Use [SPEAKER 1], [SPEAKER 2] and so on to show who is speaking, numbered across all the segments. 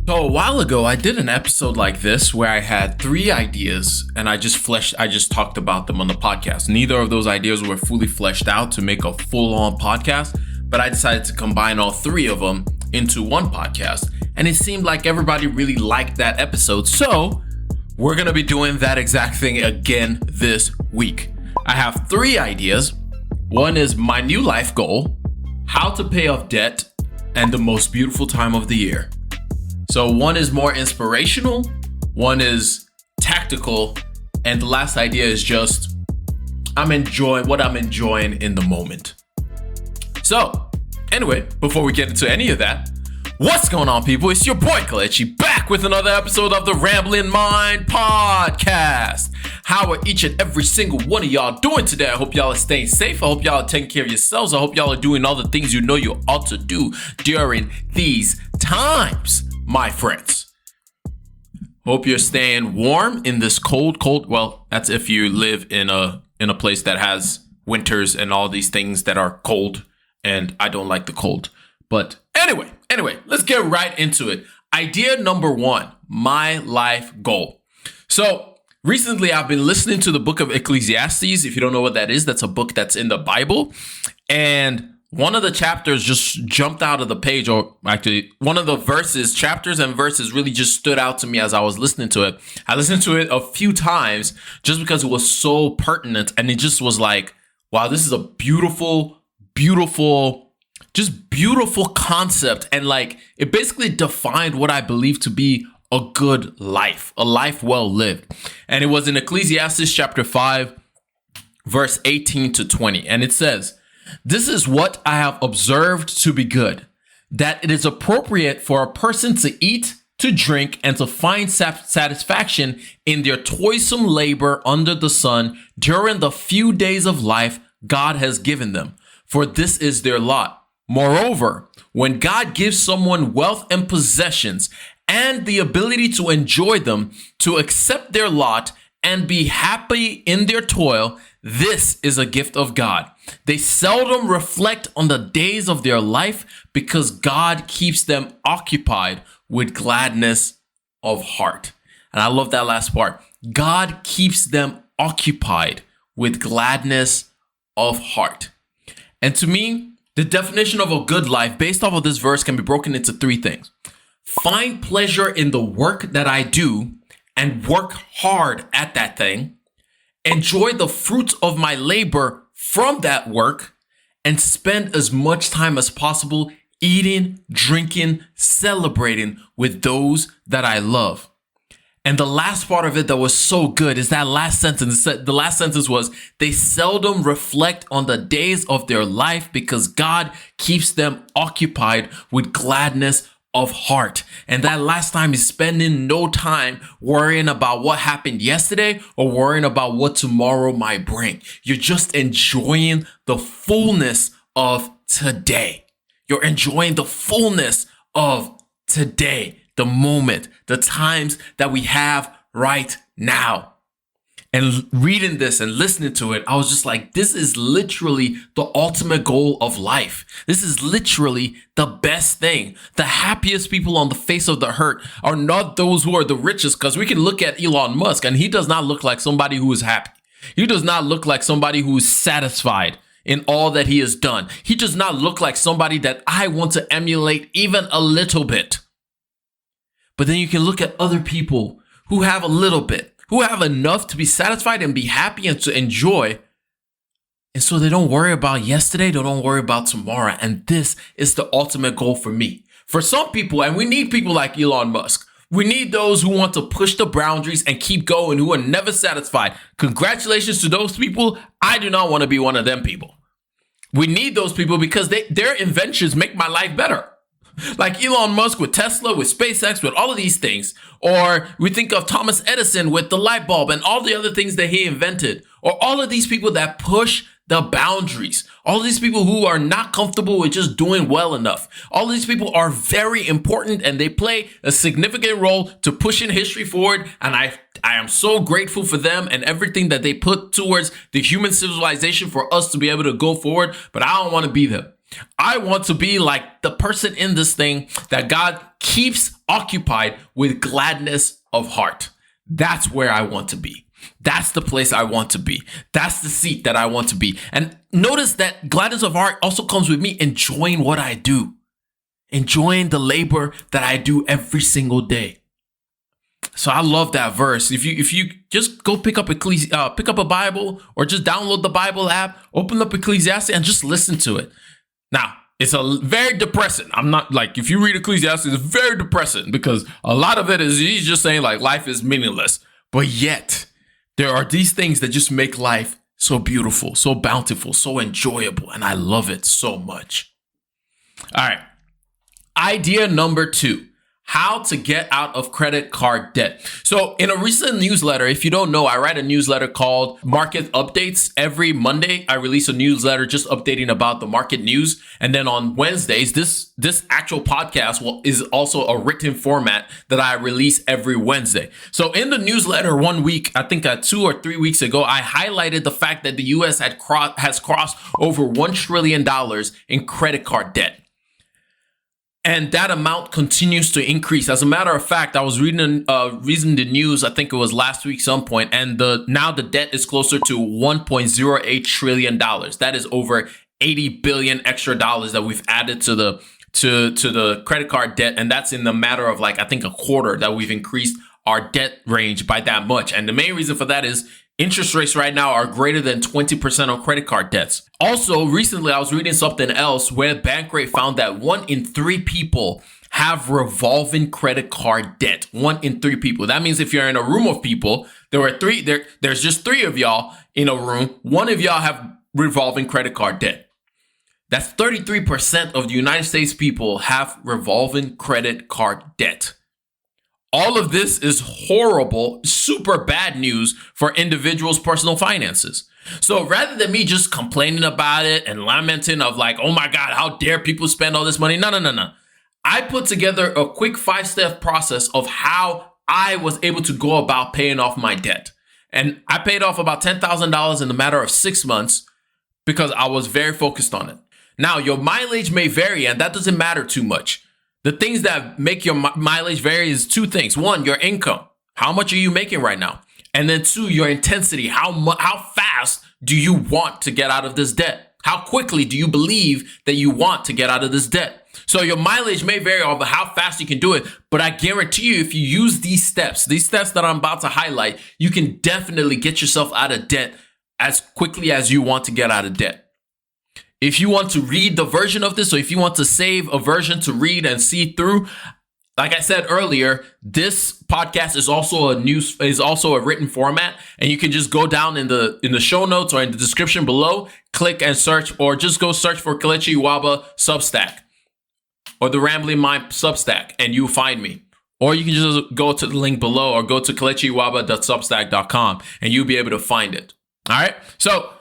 [SPEAKER 1] So a while ago, I did an episode like this where I had 3 ideas and I just talked about them on the podcast. Neither of those ideas were fully fleshed out to make a full-on podcast, but I decided to combine all 3 of them into one podcast. And it seemed like everybody really liked that episode. So we're going to be doing that exact thing again this week. I have 3 ideas. One is my new life goal, how to pay off debt, and the most beautiful time of the year. So one is more inspirational, one is tactical, and the last idea is just I'm enjoying in the moment. So anyway, before we get into any of that, what's going on, people? It's your boy Kelechi back with another episode of the Rambling Mind Podcast. How are each and every single one of y'all doing today? I hope y'all are staying safe. I hope y'all are taking care of yourselves. I hope y'all are doing all the things you know you ought to do during these times, my friends. Hope you're staying warm in this cold. Well, that's if you live in a place that has winters and all these things that are cold, and I don't like the cold. But anyway, let's get right into it. Idea number 1, my life goal. So recently I've been listening to the book of Ecclesiastes. If you don't know what that is, that's a book that's in the Bible. And one of the chapters just jumped out of the page, or actually one of the chapters and verses really just stood out to me as I was listening to it. I listened to it a few times just because it was so pertinent. And it just was like, wow, this is a beautiful concept. And like, it basically defined what I believe to be a good life, a life well lived. And it was in Ecclesiastes chapter 5, verse 18 to 20. And it says, "This is what I have observed to be good, that it is appropriate for a person to eat, to drink, and to find satisfaction in their toilsome labor under the sun during the few days of life God has given them, for this is their lot. Moreover, when God gives someone wealth and possessions and the ability to enjoy them, to accept their lot and be happy in their toil, this is a gift of God. They seldom reflect on the days of their life because God keeps them occupied with gladness of heart." And I love that last part. God keeps them occupied with gladness of heart. And to me, the definition of a good life based off of this verse can be broken into 3 things. Find pleasure in the work that I do and work hard at that thing. Enjoy the fruits of my labor from that work, and spend as much time as possible eating, drinking, celebrating with those that I love. And the last part of it that was so good is that last sentence. The last sentence was, "They seldom reflect on the days of their life because God keeps them occupied with gladness of heart." And that last time is spending no time worrying about what happened yesterday or worrying about what tomorrow might bring. You're just enjoying the fullness of today. You're enjoying the fullness of today, the moment, the times that we have right now. And reading this and listening to it, I was just like, this is literally the ultimate goal of life. This is literally the best thing. The happiest people on the face of the earth are not those who are the richest, because we can look at Elon Musk and he does not look like somebody who is happy. He does not look like somebody who is satisfied in all that he has done. He does not look like somebody that I want to emulate even a little bit. But then you can look at other people who have a little bit, who have enough to be satisfied and be happy and to enjoy. And so they don't worry about yesterday, they don't worry about tomorrow. And this is the ultimate goal for me. For some people, and we need people like Elon Musk. We need those who want to push the boundaries and keep going, who are never satisfied. Congratulations to those people. I do not want to be one of them people. We need those people because their inventions make my life better. Like Elon Musk with Tesla, with SpaceX, with all of these things. Or we think of Thomas Edison with the light bulb and all the other things that he invented. Or all of these people that push the boundaries. All these people who are not comfortable with just doing well enough. All these people are very important and they play a significant role to pushing history forward. And I am so grateful for them and everything that they put towards the human civilization for us to be able to go forward. But I don't want to be them. I want to be like the person in this thing that God keeps occupied with gladness of heart. That's where I want to be. That's the place I want to be. That's the seat that I want to be. And notice that gladness of heart also comes with me enjoying what I do, enjoying the labor that I do every single day. So I love that verse. If you just go pick up a Bible, or just download the Bible app, open up Ecclesiastes and just listen to it. Now, it's very depressing. I'm not like, if you read Ecclesiastes, it's very depressing because a lot of it is he's just saying like life is meaningless. But yet there are these things that just make life so beautiful, so bountiful, so enjoyable. And I love it so much. All right. Idea number 2. How to get out of credit card debt. So in a recent newsletter, if you don't know, I write a newsletter called Market Updates. Every Monday, I release a newsletter just updating about the market news. And then on Wednesdays, this actual podcast is also a written format that I release every Wednesday. So in the newsletter 1 week, I think 2 or 3 weeks ago, I highlighted the fact that the U.S. has crossed over $1 trillion in credit card debt. And that amount continues to increase. As a matter of fact, I was reading the news, I think it was last week some point, and now the debt is closer to $1.08 trillion. That is over 80 billion extra dollars that we've added to the credit card debt. And that's in the matter of like, I think a quarter that we've increased our debt range by that much. And the main reason for that is interest rates right now are greater than 20% on credit card debts. Also, recently I was reading something else where Bankrate found that 1 in 3 people have revolving credit card debt. 1 in 3 people. That means if you're in a room of people, there's just 3 of y'all in a room. 1 of y'all have revolving credit card debt. That's 33% of the United States people have revolving credit card debt. All of this is horrible, super bad news for individuals' personal finances. So rather than me just complaining about it and lamenting of like, oh my God, how dare people spend all this money? No. I put together a quick 5-step process of how I was able to go about paying off my debt. And I paid off about $10,000 in a matter of 6 months because I was very focused on it. Now, your mileage may vary, and that doesn't matter too much. The things that make your mileage vary is 2 things. 1, your income. How much are you making right now? And then 2, your intensity. How fast do you want to get out of this debt? How quickly do you believe that you want to get out of this debt? So your mileage may vary over how fast you can do it, but I guarantee you if you use these steps that I'm about to highlight, you can definitely get yourself out of debt as quickly as you want to get out of debt. If you want to read the version of this, or if you want to save a version to read and see through, like I said earlier, this podcast is also a written format, and you can just go down in the show notes or in the description below, click and search, or just go search for KelechIwuaba Substack or the Rambling Mind Substack, and you'll find me. Or you can just go to the link below or go to KelechIwuaba.substack.com and you'll be able to find it. All right. So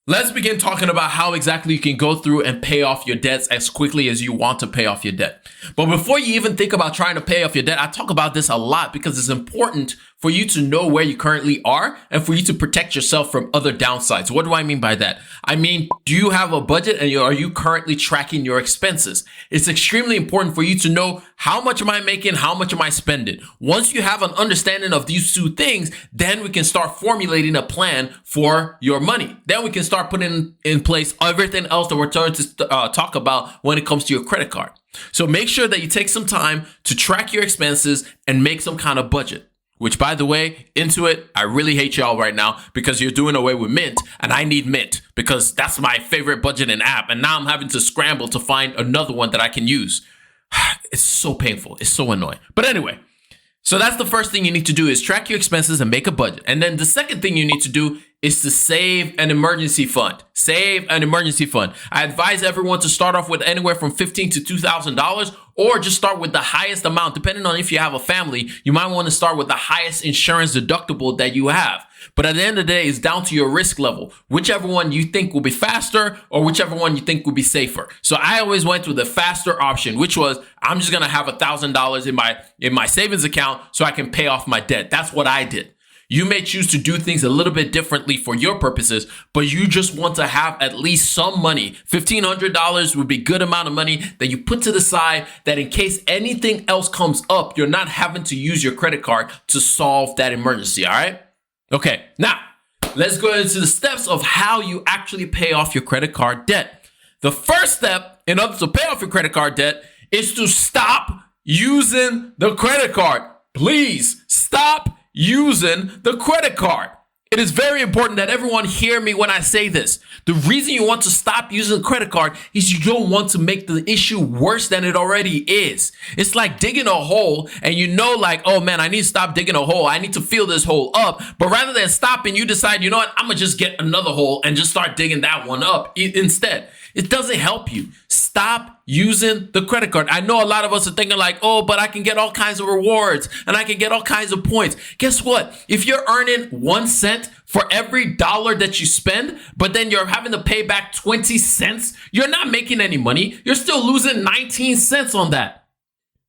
[SPEAKER 1] let's begin talking about how exactly you can go through and pay off your debts as quickly as you want to pay off your debt. But before you even think about trying to pay off your debt, I talk about this a lot because it's important for you to know where you currently are and for you to protect yourself from other downsides. What do I mean by that? I mean, do you have a budget and are you currently tracking your expenses? It's extremely important for you to know how much am I making, how much am I spending? Once you have an understanding of these 2 things, then we can start formulating a plan for your money. Then we can start putting in place everything else that we're going to talk about when it comes to your credit card. So make sure that you take some time to track your expenses and make some kind of budget. Which, by the way, Intuit, I really hate y'all right now because you're doing away with Mint, and I need Mint because that's my favorite budgeting app. And now I'm having to scramble to find another one that I can use. It's so painful. It's so annoying. But anyway, so that's the first thing you need to do is track your expenses and make a budget. And then the second thing you need to do is to save an emergency fund. Save an emergency fund. I advise everyone to start off with anywhere from $1,500 to $2,000, or just start with the highest amount. Depending on if you have a family, you might want to start with the highest insurance deductible that you have. But at the end of the day, it's down to your risk level. Whichever one you think will be faster or whichever one you think will be safer. So I always went with the faster option, which was I'm just going to have $1,000 in my savings account so I can pay off my debt. That's what I did. You may choose to do things a little bit differently for your purposes, but you just want to have at least some money. $1,500 would be a good amount of money that you put to the side, that in case anything else comes up, you're not having to use your credit card to solve that emergency, all right? Okay, now let's go into the steps of how you actually pay off your credit card debt. The first step in order to pay off your credit card debt is to stop using the credit card. Please stop using the credit card. It is very important that everyone hear me when I say this. The reason you want to stop using the credit card is you don't want to make the issue worse than it already is. It's like digging a hole and you know, like, oh man, I need to stop digging a hole. I need to fill this hole up. But rather than stopping, you decide, you know what, I'm going to just get another hole and just start digging that one up instead. It doesn't help you. Stop using the credit card. I know a lot of us are thinking like, oh, but I can get all kinds of rewards and I can get all kinds of points. Guess what? If you're earning 1 cent for every dollar that you spend, but then you're having to pay back 20 cents, you're not making any money. You're still losing 19 cents on that.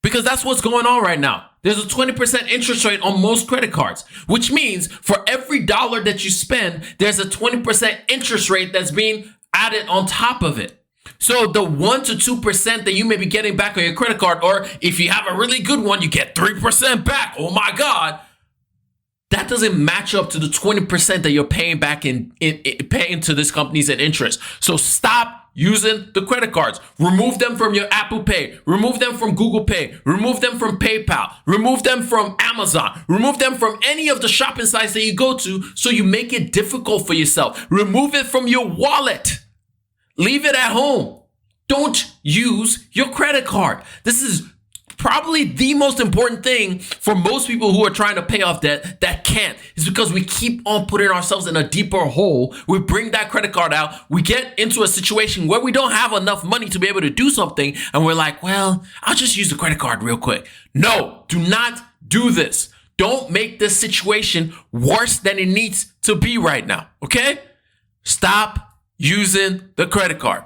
[SPEAKER 1] Because that's what's going on right now. There's a 20% interest rate on most credit cards, which means for every dollar that you spend, there's a 20% interest rate that's being added on top of it. So the 1 to 2% that you may be getting back on your credit card, or if you have a really good one, you get 3% back. Oh my God. That doesn't match up to the 20% that you're paying back paying to these companies in interest. So stop using the credit cards. Remove them from your Apple Pay. Remove them from Google Pay. Remove them from PayPal. Remove them from Amazon. Remove them from any of the shopping sites that you go to so you make it difficult for yourself. Remove it from your wallet. Leave it at home. Don't use your credit card. This is probably the most important thing for most people who are trying to pay off debt that can't. It's because we keep on putting ourselves in a deeper hole. We bring that credit card out. We get into a situation where we don't have enough money to be able to do something. And we're like, well, I'll just use the credit card real quick. No, do not do this. Don't make this situation worse than it needs to be right now. Okay? Stop using the credit card.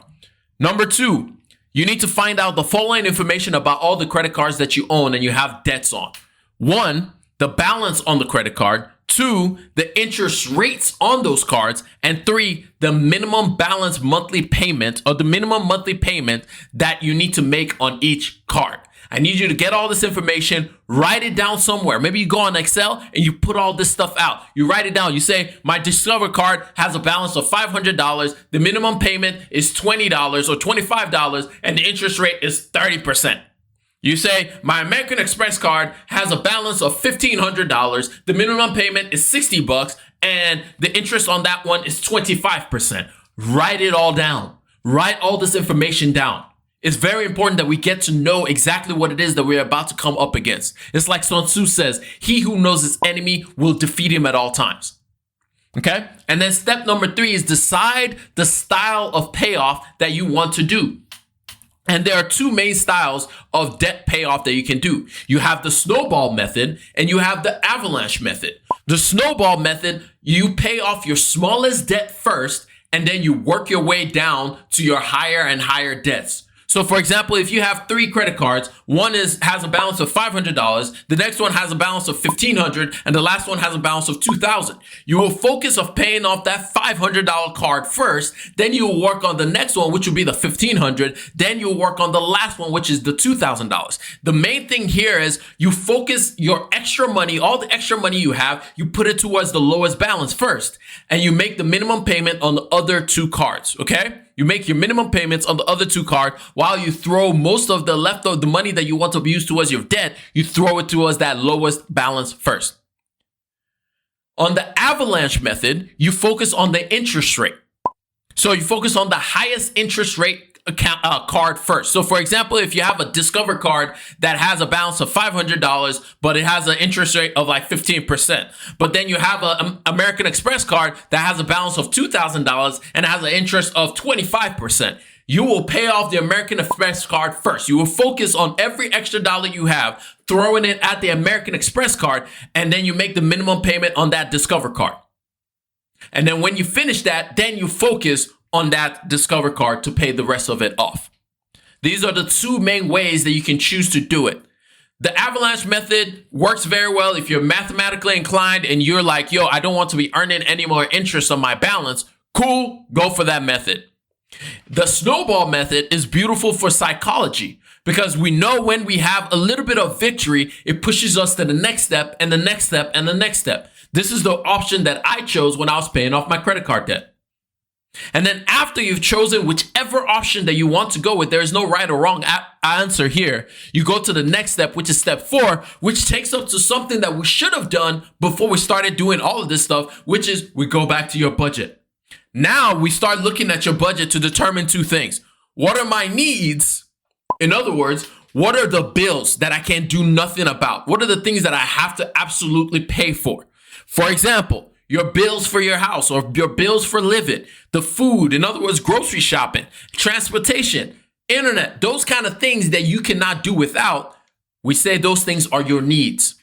[SPEAKER 1] Number 2, you need to find out the following information about all the credit cards that you own and you have debts on. 1, the balance on the credit card. 2, the interest rates on those cards. And 3, the minimum balance monthly payment, or the minimum monthly payment that you need to make on each card. I need you to get all this information, write it down somewhere. Maybe you go on Excel and you put all this stuff out. You write it down. You say, my Discover card has a balance of $500. The minimum payment is $20 or $25, and the interest rate is 30%. You say, my American Express card has a balance of $1,500. The minimum payment is $60, and the interest on that one is 25%. Write it all down. Write all this information down. It's very important that we get to know exactly what it is that we're about to come up against. It's like Sun Tzu says, he who knows his enemy will defeat him at all times. Okay? And then step number 3 is decide the style of payoff that you want to do. And there are 2 main styles of debt payoff that you can do. You have the snowball method and you have the avalanche method. The snowball method, you pay off your smallest debt first, and then you work your way down to your higher and higher debts. So for example, if you have 3 credit cards, one has a balance of $500, the next one has a balance of $1,500, and the last one has a balance of $2,000. You will focus on paying off that $500 card first, then you will work on the next one, which will be the $1,500, then you'll work on the last one, which is the $2,000. The main thing here is you focus your extra money, all the extra money you have, you put it towards the lowest balance first, and you make the minimum payment on the other 2 cards, okay? You make your minimum payments on the other 2 cards while you throw most of the leftover, the money that you want to use towards your debt, you throw it towards that lowest balance first. On the avalanche method, you focus on the interest rate. So you focus on the highest interest rate card first. So for example, if you have a Discover card that has a balance of $500, but it has an interest rate of like 15%, but then you have an American Express card that has a balance of $2,000 and has an interest of 25%. You will pay off the American Express card first. You will focus on every extra dollar you have, throwing it at the American Express card, and then you make the minimum payment on that Discover card. And then when you finish that, then you focus on that Discover card to pay the rest of it off. These are the 2 main ways that you can choose to do it. The avalanche method works very well if you're mathematically inclined and you're like, yo, I don't want to be earning any more interest on my balance. Cool, go for that method. The snowball method is beautiful for psychology because we know when we have a little bit of victory, it pushes us to the next step and the next step and the next step. This is the option that I chose when I was paying off my credit card debt. And then after you've chosen whichever option that you want to go with, there is no right or wrong answer here. You go to the next step, which is step 4, which takes us to something that we should have done before we started doing all of this stuff, which is we go back to your budget. Now we start looking at your budget to determine 2 things. What are my needs? In other words, what are the bills that I can't do nothing about? What are the things that I have to absolutely pay for? For example, your bills for your house or your bills for living, the food, in other words, grocery shopping, transportation, internet, those kind of things that you cannot do without. We say those things are your needs.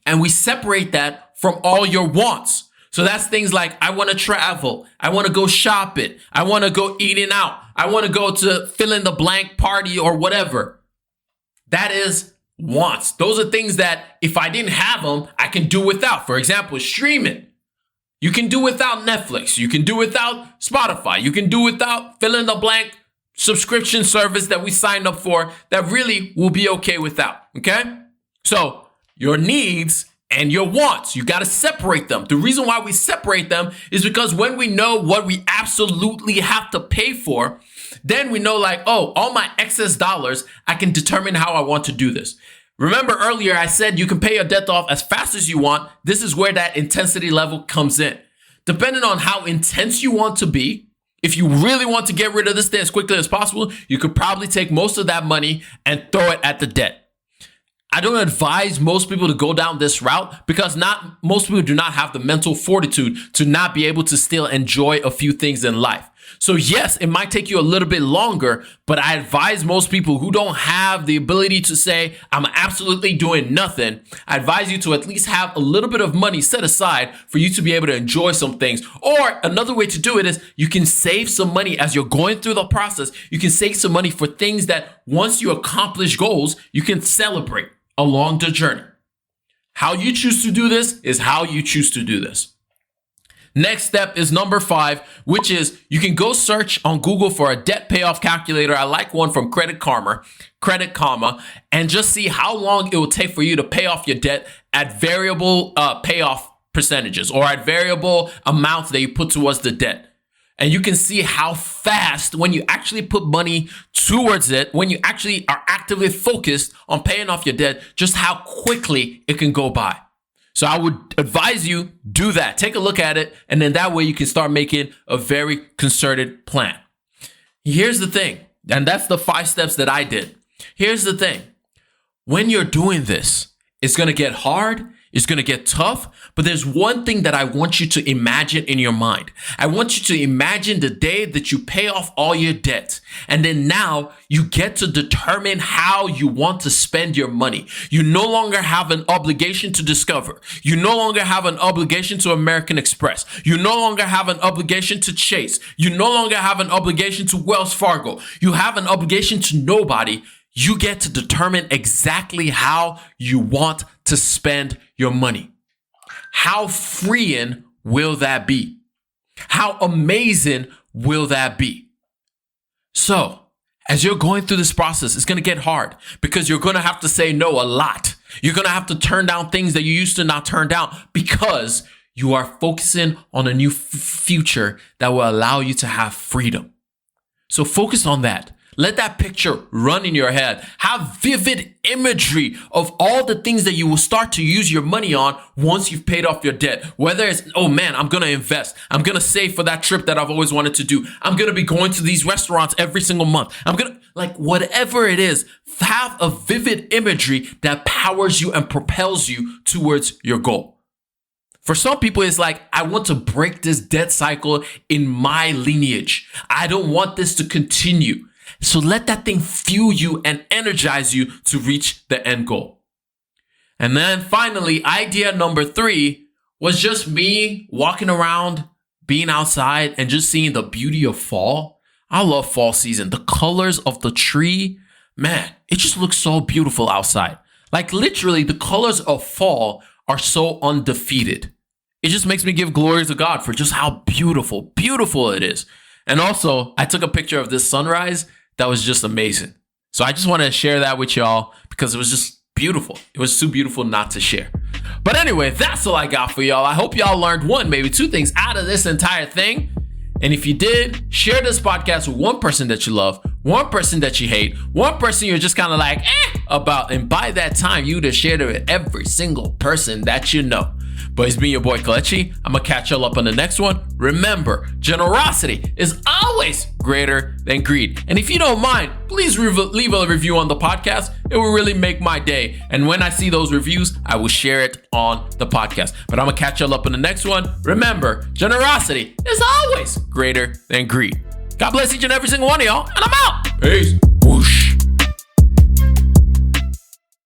[SPEAKER 1] And we separate that from all your wants. So that's things like, I want to travel. I want to go shopping. I want to go eating out. I want to go to fill in the blank party or whatever. That is wants. Those are things that if I didn't have them, I can do without. For example, streaming. You can do without Netflix. You can do without Spotify. You can do without fill in the blank subscription service that we signed up for that really will be okay without. Okay? So your needs and your wants, you got to separate them. The reason why we separate them is because when we know what we absolutely have to pay for, then we know like, oh, all my excess dollars, I can determine how I want to do this. Remember earlier, I said you can pay your debt off as fast as you want. This is where that intensity level comes in. Depending on how intense you want to be, if you really want to get rid of this debt as quickly as possible, you could probably take most of that money and throw it at the debt. I don't advise most people to go down this route because most people do not have the mental fortitude to not be able to still enjoy a few things in life. So yes, it might take you a little bit longer, but I advise most people who don't have the ability to say, I'm absolutely doing nothing. I advise you to at least have a little bit of money set aside for you to be able to enjoy some things. Or another way to do it is you can save some money as you're going through the process. You can save some money for things that once you accomplish goals, you can celebrate along the journey. How you choose to do this is how you choose to do this. Next step is number 5, which is you can go search on Google for a debt payoff calculator. I like one from Credit Karma, and just see how long it will take for you to pay off your debt at variable payoff percentages or at variable amounts that you put towards the debt. And you can see how fast, when you actually put money towards it, when you actually are actively focused on paying off your debt, just how quickly it can go by. So I would advise you do that. Take a look at it. And then that way you can start making a very concerted plan. Here's the thing. And that's the 5 steps that I did. Here's the thing. When you're doing this, it's going to get hard. It's going to get tough, but there's one thing that I want you to imagine in your mind. I want you to imagine the day that you pay off all your debt, and then now you get to determine how you want to spend your money. You no longer have an obligation to Discover. You no longer have an obligation to American Express. You no longer have an obligation to Chase. You no longer have an obligation to Wells Fargo. You have an obligation to nobody. You get to determine exactly how you want to spend your money. How freeing will that be? How amazing will that be? So, as you're going through this process, it's going to get hard because you're going to have to say no a lot. You're going to have to turn down things that you used to not turn down because you are focusing on a new future that will allow you to have freedom. So focus on that. Let that picture run in your head. Have vivid imagery of all the things that you will start to use your money on once you've paid off your debt. Whether it's, oh man, I'm going to invest. I'm going to save for that trip that I've always wanted to do. I'm going to be going to these restaurants every single month. I'm going to, like, whatever it is, have a vivid imagery that powers you and propels you towards your goal. For some people, it's like, I want to break this debt cycle in my lineage. I don't want this to continue. So let that thing fuel you and energize you to reach the end goal. And then finally, idea number 3 was just me walking around, being outside and just seeing the beauty of fall. I love fall season. The colors of the tree, man, it just looks so beautiful outside. Like literally, the colors of fall are so undefeated. It just makes me give glory to God for just how beautiful it is. And also, I took a picture of this sunrise that was just amazing. So I just want to share that with y'all because it was just beautiful. It was too beautiful not to share. But anyway, that's all I got for y'all. I hope y'all learned one, maybe two things out of this entire thing. And if you did, share this podcast with one person that you love, one person that you hate, one person you're just kind of like about. And by that time, you just share it with every single person that you know. But it's been your boy Kelechi. I'm going to catch y'all up on the next one. Remember, generosity is always greater than greed. And if you don't mind, please leave a review on the podcast. It will really make my day. And when I see those reviews, I will share it on the podcast. But I'm going to catch y'all up on the next one. Remember, generosity is always greater than greed. God bless each and every single one of y'all. And I'm out. Peace.